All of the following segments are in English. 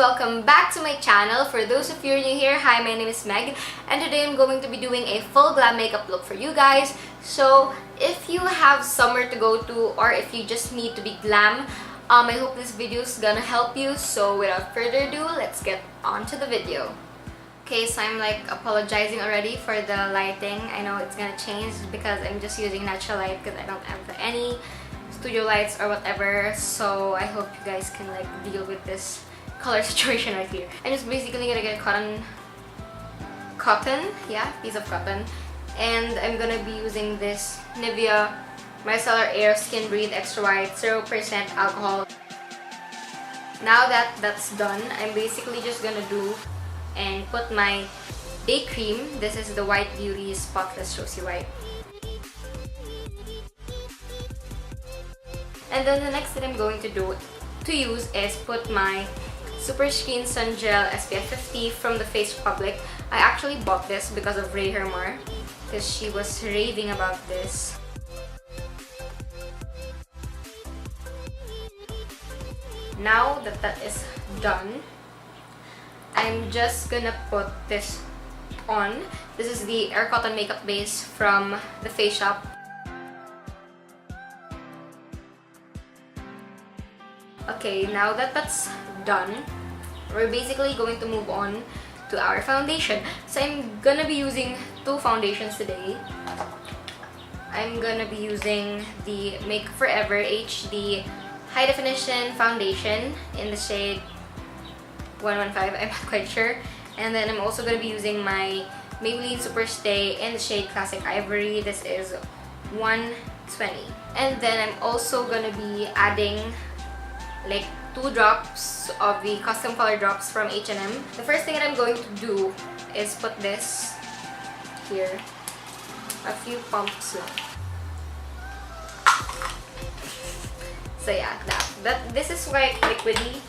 welcome back to my channel. For those of you new here, hi, my name is Meg, and today I'm going to be doing a full glam makeup look for you guys. So if you have somewhere to go to, or if you just need to be glam, I hope this video is gonna help you. So without further ado, let's get on to the video. Okay, so I'm like apologizing already for the lighting. I know it's gonna change because I'm just using natural light because I don't have any studio lights or whatever. So I hope you guys can like deal with this color situation right here. I'm just basically gonna get piece of cotton, and I'm gonna be using this Nivea Micellar Air Skin Breathe Extra White 0% alcohol. Now that that's done, I'm basically just gonna do and put my day cream. This is the White Beauty Spotless Rosy White. And then the next that I'm going to use is put my Super Skin Sun Gel SPF 50 from the Face Republic. I actually bought this because of Ray Hermar, because she was raving about this. Now that that is done, I'm just gonna put this on. This is the Air Cotton Makeup Base from the Face Shop. Okay, now that that's done, we're basically going to move on to our foundation. So I'm gonna be using two foundations today. I'm gonna be using the Make Forever HD High Definition Foundation in the shade 115, I'm not quite sure. And then I'm also gonna be using my Maybelline Super Stay in the shade Classic Ivory. This is 120. And then I'm also gonna be adding like 2 drops of the custom color drops from H&M. The first thing that I'm going to do is put this here, a few pumps lang. So yeah, this is quite liquidy.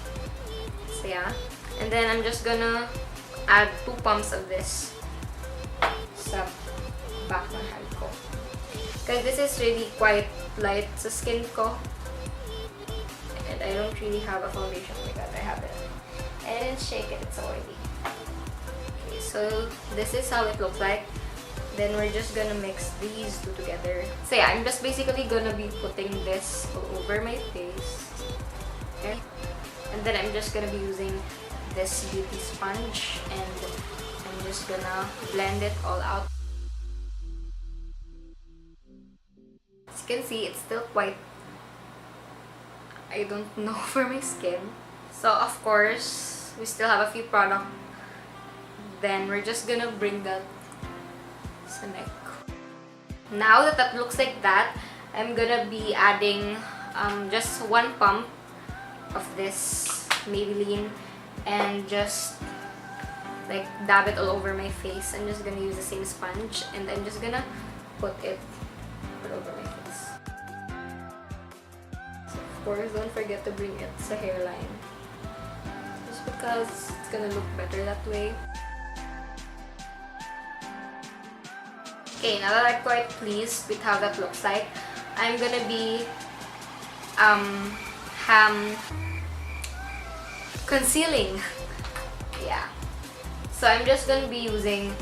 So yeah, and then I'm just gonna add 2 pumps of this sa back ng hand ko, because this is really quite light sa skin ko. And I don't really have a foundation. Oh my god, I have it. I didn't shake it, it's oily. Okay, so this is how it looks like. Then we're just gonna mix these two together. So yeah, I'm just basically gonna be putting this all over my face. Okay? And then I'm just gonna be using this beauty sponge, and I'm just gonna blend it all out. As you can see, it's still quite, I don't know, for my skin. So of course, we still have a few products. Then we're just gonna bring that sa neck. Now that that looks like that, I'm gonna be adding just 1 pump of this Maybelline and just like dab it all over my face. I'm just gonna use the same sponge, and I'm just gonna put it all over my face. Of course, don't forget to bring it sa hairline, just because it's gonna look better that way. Okay, now that I'm quite pleased with how that looks like, I'm gonna be concealing. Yeah, so I'm just gonna be using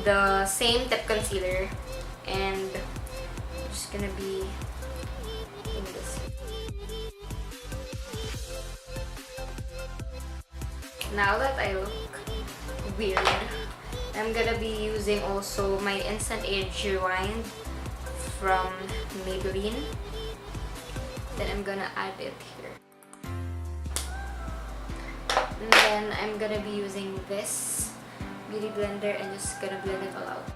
the same tip concealer, and I'm just gonna be in this. Now that I look weird, I'm gonna be using also my Instant Age Rewind from Maybelline. Then I'm gonna add it here. And then I'm gonna be using this beauty blender and just gonna blend it all out.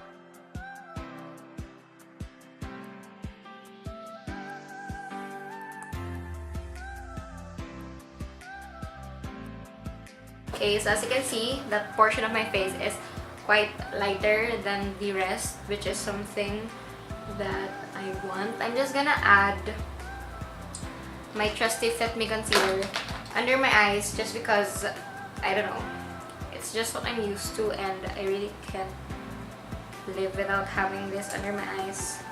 Okay, so as you can see, that portion of my face is quite lighter than the rest, which is something that I want. I'm just gonna add my trusty Fit Me concealer under my eyes, just because, I don't know, it's just what I'm used to, and I really can't live without having this under my eyes.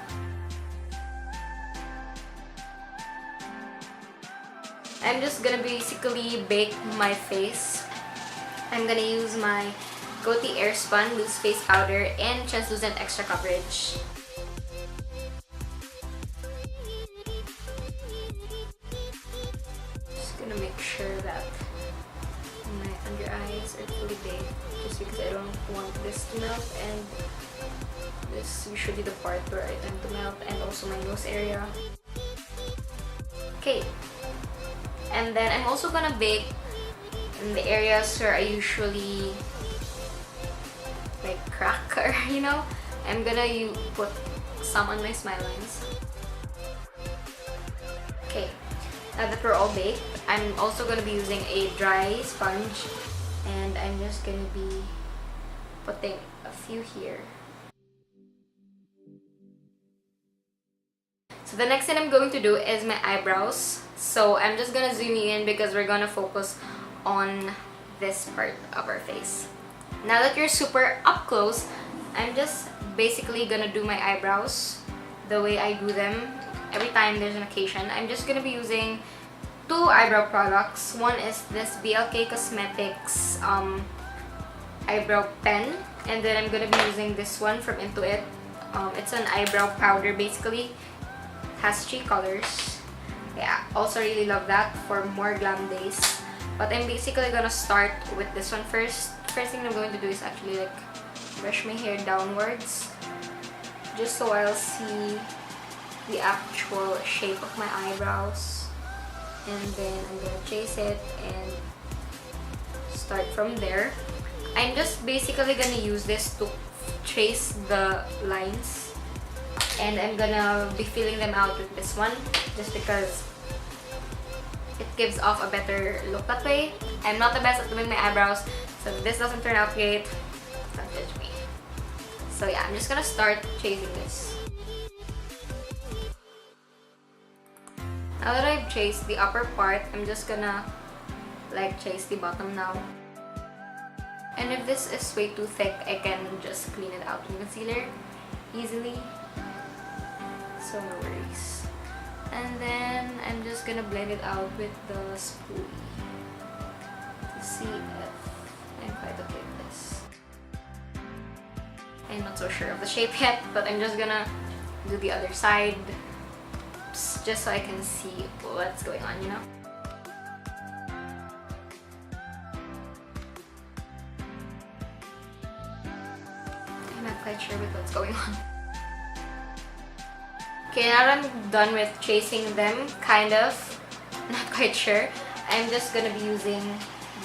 I'm just gonna basically bake my face I'm gonna use my Coty Airspun Loose Face Powder and Translucent Extra Coverage. Just gonna make sure that my under eyes are fully baked, just because I don't want this to melt, and this is usually the part where I tend to melt, and also my nose area. Okay, and then I'm also gonna bake in the areas where I usually like crack, or you know, I'm gonna put some on my smile lines. Okay, now that we're all baked, I'm also gonna be using a dry sponge, and I'm just gonna be putting a few here. So the next thing I'm going to do is my eyebrows. So I'm just gonna zoom you in because we're gonna focus on this part of our face. Now that you're super up close, I'm just basically gonna do my eyebrows the way I do them every time there's an occasion. I'm just gonna be using two eyebrow products. One is this BLK Cosmetics eyebrow pen, and then I'm gonna be using this one from Into It. It's an eyebrow powder basically. It has 3 colors. Yeah, also really love that for more glam days. But I'm basically gonna start with this one first. First thing I'm going to do is actually like brush my hair downwards, just so I'll see the actual shape of my eyebrows. And then I'm gonna chase it and start from there. I'm just basically gonna use this to trace the lines, and I'm gonna be filling them out with this one just because it gives off a better look that way. I'm not the best at doing my eyebrows, so if this doesn't turn out great, don't judge me. So yeah, I'm just gonna start chasing this. Now that I've chased the upper part, I'm just gonna like chase the bottom now. And if this is way too thick, I can just clean it out with concealer easily. So no worries. And then I'm just gonna blend it out with the spoolie to see if I'm quite okay with this. I'm not so sure of the shape yet, but I'm just gonna do the other side just so I can see what's going on, you know? I'm not quite sure with what's going on. Okay, now that I'm done with chasing them, kind of, not quite sure, I'm just gonna be using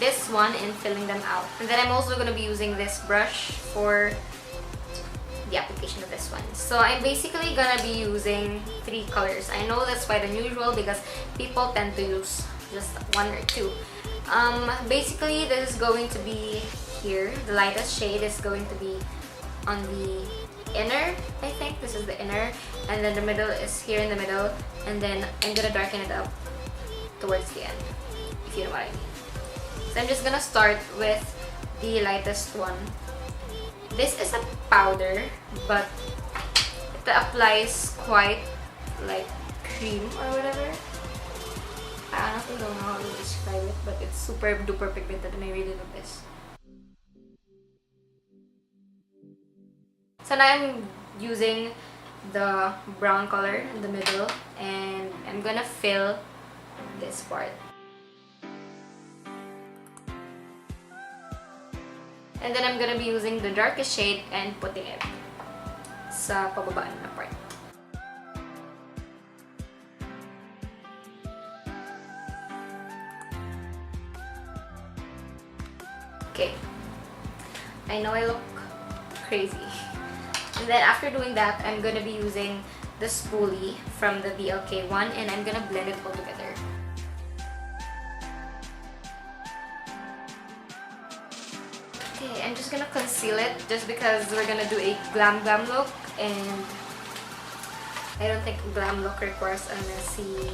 this one and filling them out. And then I'm also gonna be using this brush for the application of this one. So I'm basically gonna be using 3 colors. I know that's quite unusual because people tend to use just 1 or 2. Basically, this is going to be here. The lightest shade is going to be on the inner, I think this is the inner, and then the middle is here in the middle, and then I'm gonna darken it up towards the end, if you know what I mean. So I'm just gonna start with the lightest one. This is a powder, but it applies quite like cream or whatever. I honestly don't know how to describe it, but it's super duper pigmented and I really love this. So now I'm using the brown color in the middle, and I'm gonna fill this part. And then I'm gonna be using the darkest shade and putting it sa pababaan na part. Okay. I know I look crazy. And then after doing that, I'm gonna be using the spoolie from the BLK one, and I'm gonna blend it all together. Okay, I'm just gonna conceal it just because we're gonna do a glam look, and I don't think glam look requires a messy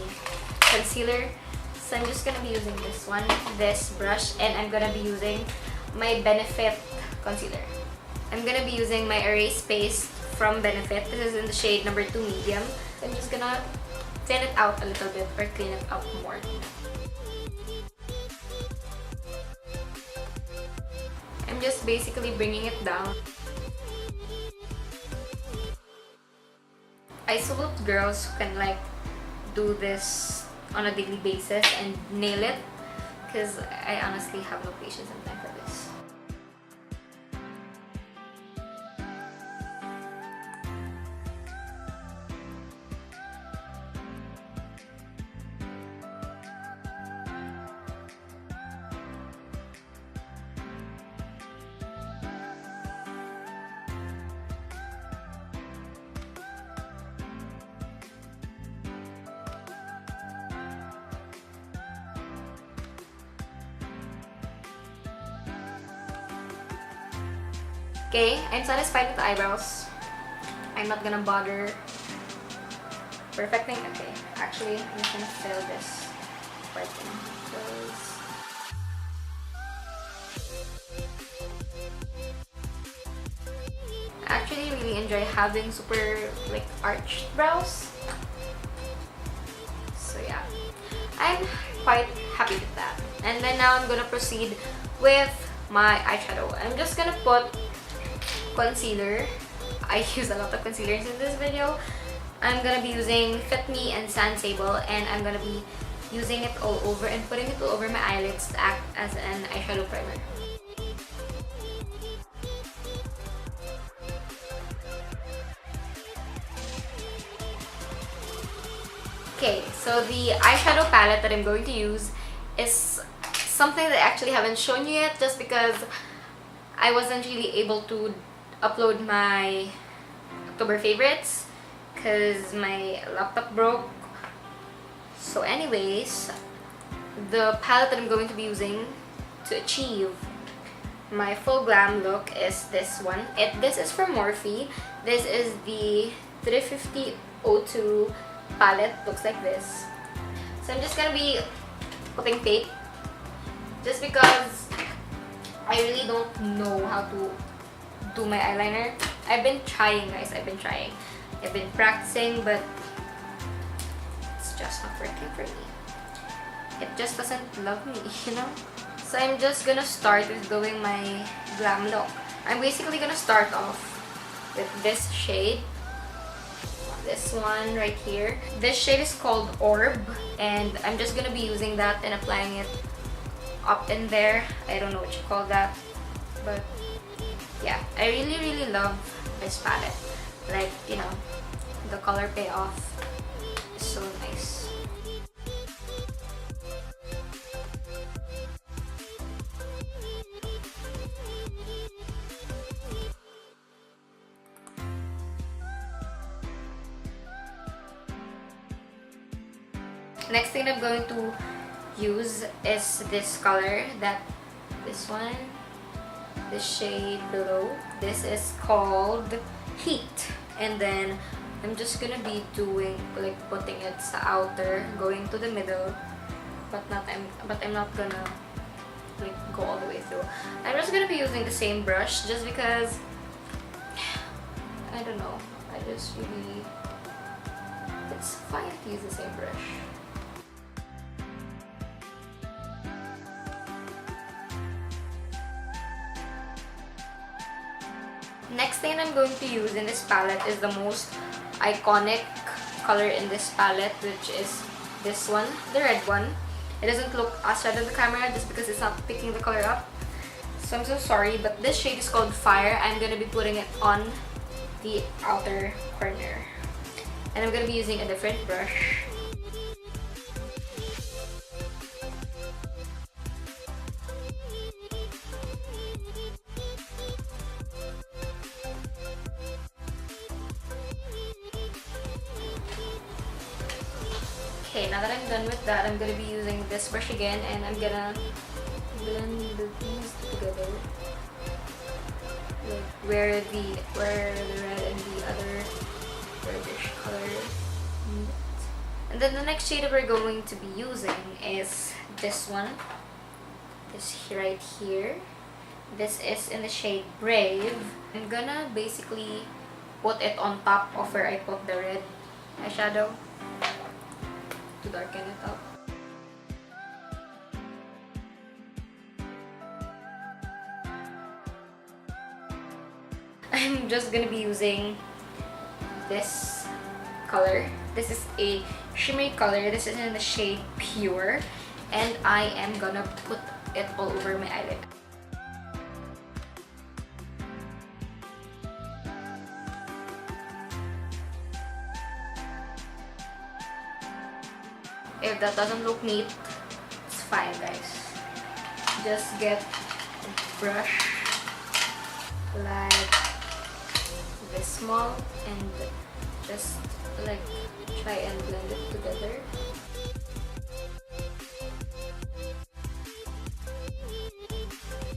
concealer. So I'm just gonna be using this one, this brush, and I'm gonna be using my Benefit concealer. I'm gonna be using my Erase Paste from Benefit. This is in the shade number 2 medium. So I'm just gonna thin it out a little bit or clean it out more. just basically bringing it down. I salute girls who can like do this on a daily basis and nail it, because I honestly have no patience and time for this. Okay, I'm satisfied with the eyebrows. I'm not gonna bother perfecting. Okay, actually, I'm just gonna fill this part in. I actually really enjoy having super like arched brows. So yeah, I'm quite happy with that. And then now I'm gonna proceed with my eyeshadow. I'm just gonna put concealer. I use a lot of concealers in this video. I'm gonna be using Fit Me and Sand Sable, and I'm gonna be using it all over and putting it all over my eyelids to act as an eyeshadow primer. Okay, so the eyeshadow palette that I'm going to use is something that I actually haven't shown you yet, just because I wasn't really able to upload my October favorites because my laptop broke. So anyways, the palette that I'm going to be using to achieve my full glam look is this one. This is from Morphe. This is the 35002 palette. Looks like this. So I'm just gonna be putting tape just because I really don't know how to do my eyeliner. I've been trying, guys. I've been practicing, but it's just not working for me. It just doesn't love me, you know? So I'm just gonna start with doing my glam look. I'm basically gonna start off with this shade. This one right here. This shade is called Orb, and I'm just gonna be using that and applying it up in there. I don't know what you call that, but yeah, I really love this palette. Like, you know, the color payoff is so nice. Next thing I'm going to use is this color, this one. This shade below. This is called Heat, and then I'm just gonna be doing like putting it sa outer, going to the middle, but I'm not gonna like go all the way through. I'm just gonna be using the same brush just because I don't know. I just really, it's fine to use the same brush. Next thing I'm going to use in this palette is the most iconic color in this palette, which is this one, the red one. It doesn't look as red on the camera just because it's not picking the color up. So I'm so sorry, but this shade is called Fire. I'm going to be putting it on the outer corner. And I'm going to be using a different brush. Okay, now that I'm done with that, I'm gonna be using this brush again, and I'm gonna blend these together, like where the red and the other reddish color meet. And then the next shade that we're going to be using is this one, this right here. This is in the shade Brave. I'm gonna basically put it on top of where I put the red eyeshadow to darken it up. I'm just gonna be using this color. This is a shimmery color. This is in the shade Pure, and I am gonna put it all over my eyelid. If that doesn't look neat, it's fine, guys. Just get a brush like this small and just like try and blend it together.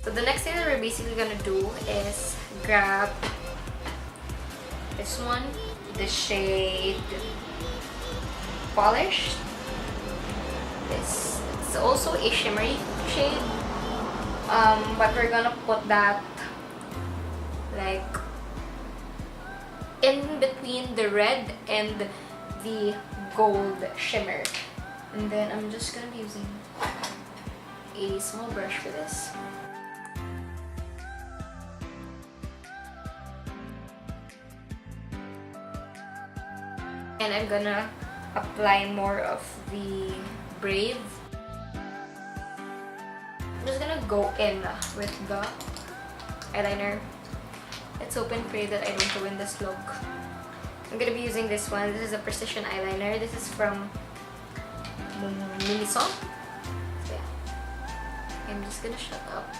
So the next thing that we're basically gonna do is grab this one, the shade Polished. This it's also a shimmery shade, but we're gonna put that like in between the red and the gold shimmer. And then I'm just gonna be using a small brush for this. And I'm gonna apply more of the Brave. I'm just gonna go in with the eyeliner. Let's hope and pray that I don't ruin this look. I'm gonna be using this one. This is a precision eyeliner. This is from Miniso. So yeah, I'm just gonna shut up.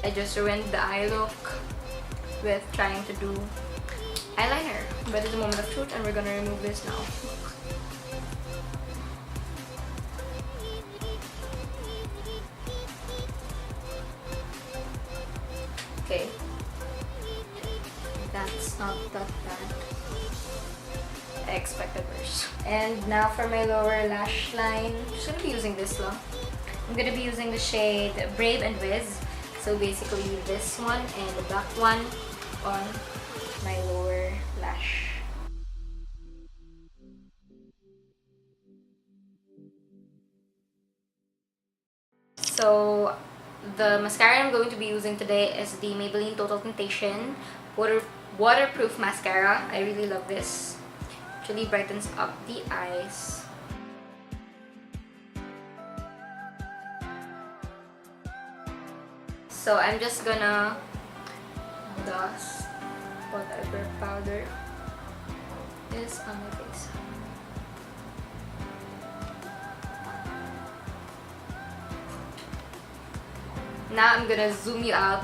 I just ruined the eye look with trying to do eyeliner, but it's a moment of truth and we're gonna remove this now. Okay, that's not that bad. I expected worse. And now for my lower lash line, I'm just gonna be using this long. I'm gonna be using the shade Brave and Wiz. So basically this one and the black one on my lower lash. So the mascara I'm going to be using today is the Maybelline Total Temptation Waterproof Mascara. I really love this. Actually brightens up the eyes. So I'm just gonna dust whatever powder is on my face. Now I'm gonna zoom you out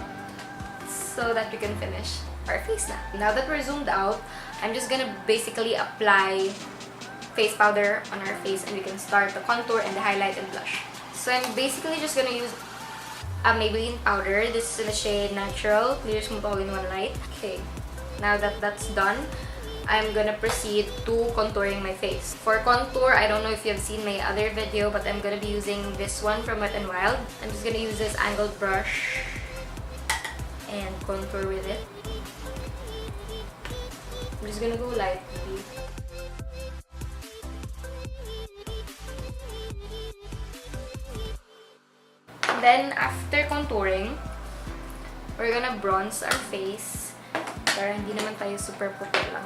so that we can finish our face now. Now that we're zoomed out, I'm just gonna basically apply face powder on our face and we can start the contour and the highlight and blush. So I'm basically just gonna use a Maybelline powder. This is in the shade Natural Clear Smooth All-in-One Light. Okay, now that that's done, I'm gonna proceed to contouring my face. For contour, I don't know if you have seen my other video, but I'm gonna be using this one from Wet n Wild. I'm just gonna use this angled brush and contour with it. I'm just gonna go lightly. Then after contouring, we're gonna bronze our face para hindi naman tayo super puti lang.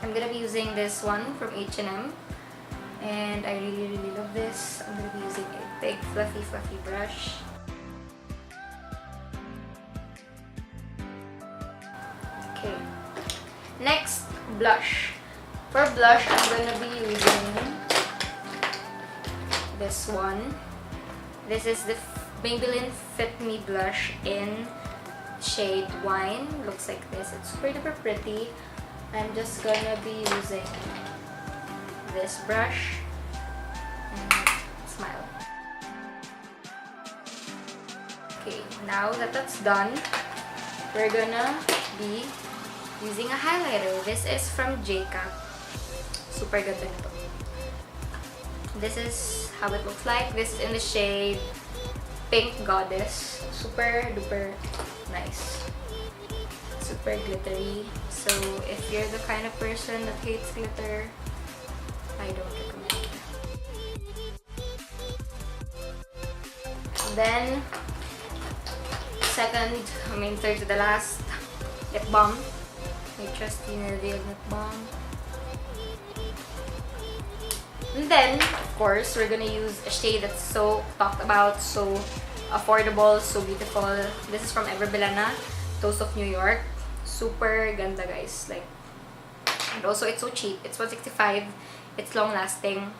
I'm gonna be using this one from H&M and I really love this. I'm gonna be using a big fluffy brush. Okay. Next, blush. For blush, I'm gonna be using this one. This is the Maybelline Fit Me blush in shade Wine. Looks like this. It's super duper pretty. I'm just gonna be using this brush and smile. Okay, now that that's done, we're gonna be using a highlighter. This is from JCat. Super ganda nito. This is how it looks like. This is in the shade Pink Goddess. Super duper nice. super glittery. So if you're the kind of person that hates glitter, I don't recommend. Then, third to the last, lip balm. My trusty Nivea lip balm. And then, of course, we're gonna use a shade that's so talked about, so affordable, so beautiful. This is from Everbilana, Toast of New York. Super ganda, guys. Like, and also it's so cheap. It's $165. It's long lasting.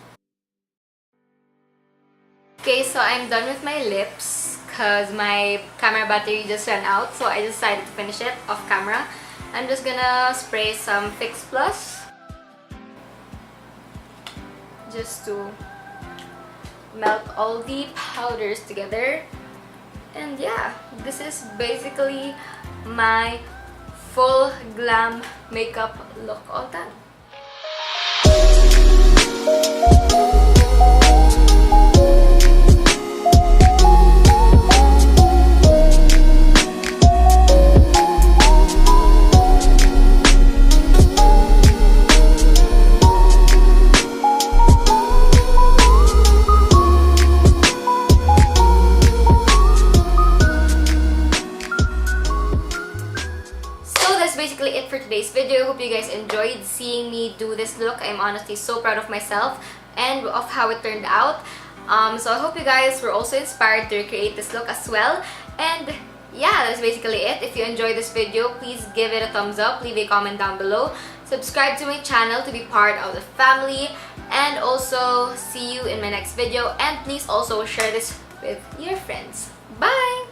Okay, so I'm done with my lips because my camera battery just ran out, so I decided to finish it off camera. I'm just gonna spray some Fix Plus just to melt all the powders together. And yeah, this is basically my full glam makeup look all done. Basically it for today's video. Hope you guys enjoyed seeing me do this look. I'm honestly so proud of myself and of how it turned out. So I hope you guys were also inspired to recreate this look as well. And yeah, that's basically it. If you enjoyed this video, please give it a thumbs up, leave a comment down below, subscribe to my channel to be part of the family, and also see you in my next video. And please also share this with your friends. Bye!